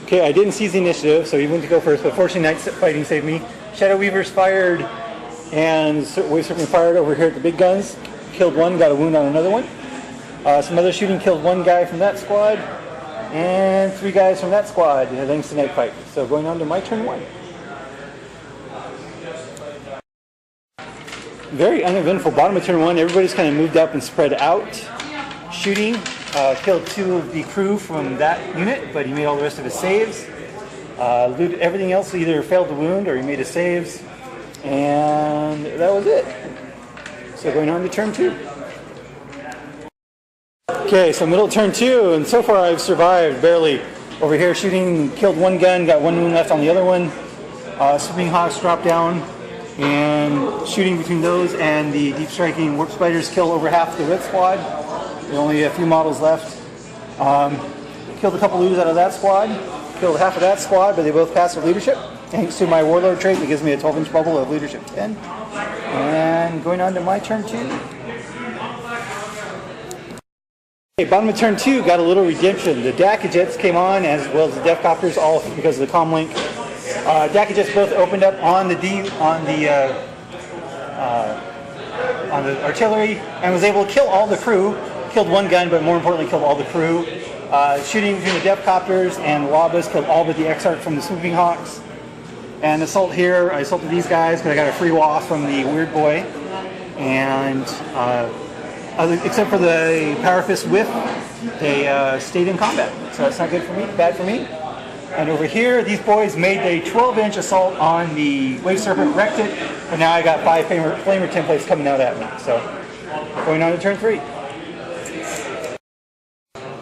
Okay, I didn't seize the initiative, so he went to go first, but fortunately night fighting saved me. Shadow Weavers fired, and Wave Serpent fired over here at the big guns. Killed one, got a wound on another one. Some other shooting killed one guy from that squad, and 3 guys from that squad, thanks to night fight. So going on to my turn 1. Very uneventful bottom of turn 1. Everybody's kind of moved up and spread out. Shooting, killed 2 of the crew from that unit, but he made all the rest of his saves. Looted everything else, either failed to wound or he made his saves. And that was it. So going on to turn 2. Okay, so middle of turn 2, and so far I've survived barely. Over here shooting, killed 1 gun, got 1 wound left on the other one. Swooping Hawks dropped down, and shooting between those and the deep striking warp spiders kill over half the red squad. There are only a few models left. Killed a couple looters out of that squad. Killed half of that squad, but they both passed with leadership. Thanks to my warlord trait that gives me a 12-inch bubble of leadership 10. And going on to my turn 2. Okay, bottom of turn 2 got a little redemption. The DACA jets came on as well as the Death Copters, all because of the comlink. DACA jets both opened up on the artillery and was able to kill all the crew. Killed 1 gun, but more importantly, killed all the crew. Shooting between the Death Copters and Lobas killed all but the X-Arc from the Swooping Hawks. And assault here, I assaulted these guys, but I got a free waff from the Weird Boy. And except for the Power Fist whiff, they stayed in combat. So that's not good for me, bad for me. And over here, these boys made a 12-inch assault on the Wave Serpent, wrecked it, but now I got 5 flamer templates coming out at me. So going on to turn 3.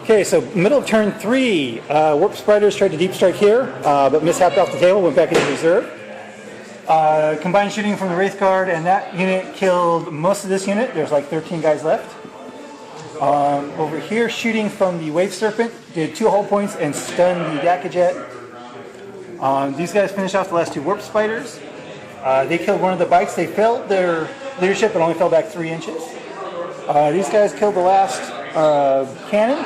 Okay, so middle of turn 3, Warp Spiders tried to deep strike here, but mishapped off the table, went back into reserve. Combined shooting from the Wraith Guard, and that unit killed most of this unit. There's like 13 guys left. Over here, shooting from the Wave Serpent, did 2 hull points and stunned the DACA jet. These guys finished off the last 2 Warp Spiders. They killed one of the bikes. They failed their leadership, but only fell back 3 inches. These guys killed the last cannon,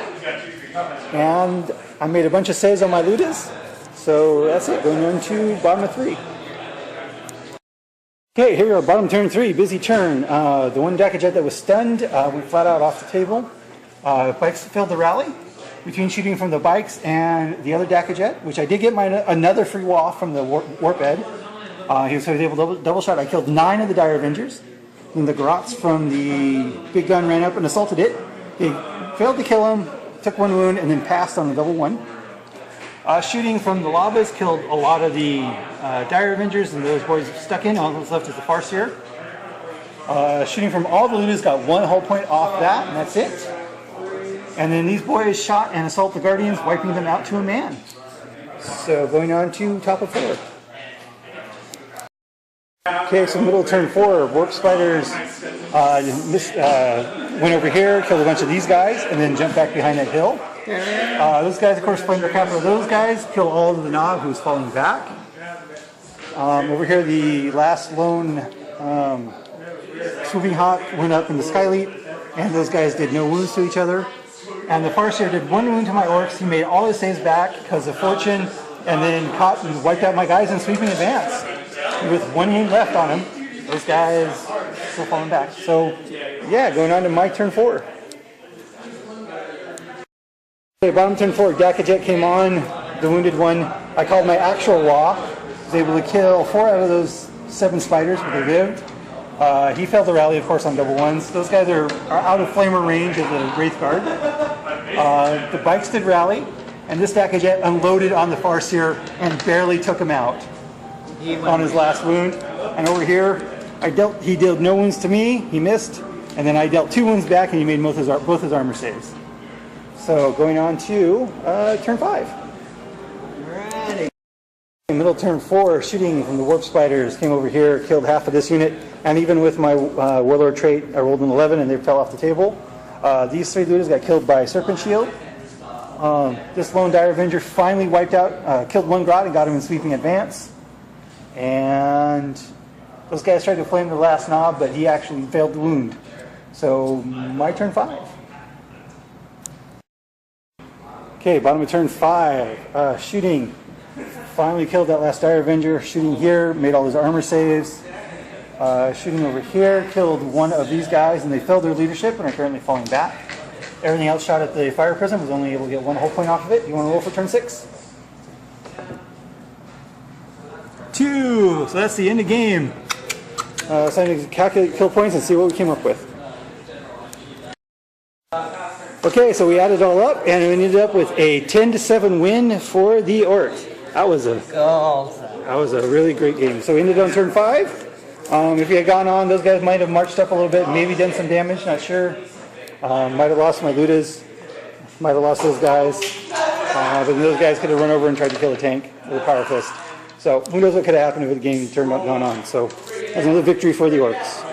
and I made a bunch of saves on my Ludas. So that's it, going on to bottom of 3. Okay, here we are, bottom turn 3, busy turn. The one DACA jet that was stunned went flat out off the table. Bikes failed the rally between shooting from the bikes and the other DACA jet, which I did get another free waff from the warp ed. He was able to double shot. I killed 9 of the Dire Avengers. Then the Grots from the big gun ran up and assaulted it. They failed to kill him, took 1 wound, and then passed on the double 1. Shooting from the Lavas killed a lot of the Dire Avengers, and those boys stuck in. All that's left is the Farseer. Shooting from all the Ludas got 1 hull point off that, and that's it. And then these boys shot and assault the Guardians, wiping them out to a man. So going on to top of 4. Okay, so middle of turn 4, Warp Spiders went over here, killed a bunch of these guys, and then jumped back behind that hill. Those guys, of course, flamed the crap out of those guys, killed all of the Nob who was falling back. Over here, the last lone Swooping Hawk went up in the Sky Leap, and those guys did no wounds to each other. And the Farseer did 1 wound to my Orks. He made all his saves back because of fortune, and then caught and wiped out my guys in sweeping advance. With 1 wound left on him, those guys still falling back. So, yeah, going on to my turn 4. Okay, bottom turn 4, DACA jet came on, the wounded one. I called my actual law. Was able to kill 4 out of those 7 spiders, but they lived. He failed the rally, of course, on double 1s. Those guys are out of flamer range of the Wraith Guard. The bikes did rally, and this DACA jet unloaded on the Farseer and barely took him out on his last wound. And over here, he dealt no wounds to me, he missed, and then I dealt 2 wounds back, and he made both his armor saves. So going on to turn 5. Ready. Middle turn 4, shooting from the Warp Spiders, came over here, killed half of this unit, and even with my Warlord trait, I rolled an 11 and they fell off the table. These 3 looters got killed by Serpent Shield. This lone Dire Avenger finally wiped out, killed 1 Grot and got him in sweeping advance. And those guys tried to flame the last Nob, but he actually failed the wound. So my turn 5. Okay, bottom of turn 5. Shooting. Finally killed that last Dire Avenger. Shooting here, made all his armor saves. Shooting over here, killed one of these guys, and they failed their leadership and are currently falling back. Everything else shot at the fire prism, was only able to get 1 whole point off of it. You want to roll for turn 6? 2! So that's the end of game. So I'm going to calculate kill points and see what we came up with. Okay, so we added it all up, and we ended up with a 10-7 win for the Orks. That was a really great game. So we ended on turn 5. If we had gone on, those guys might have marched up a little bit, maybe done some damage, not sure. Might have lost my Ludas, might have lost those guys. But then those guys could have run over and tried to kill a tank with a power fist. So who knows what could have happened if the game turned out gone on. So that's another victory for the Orks.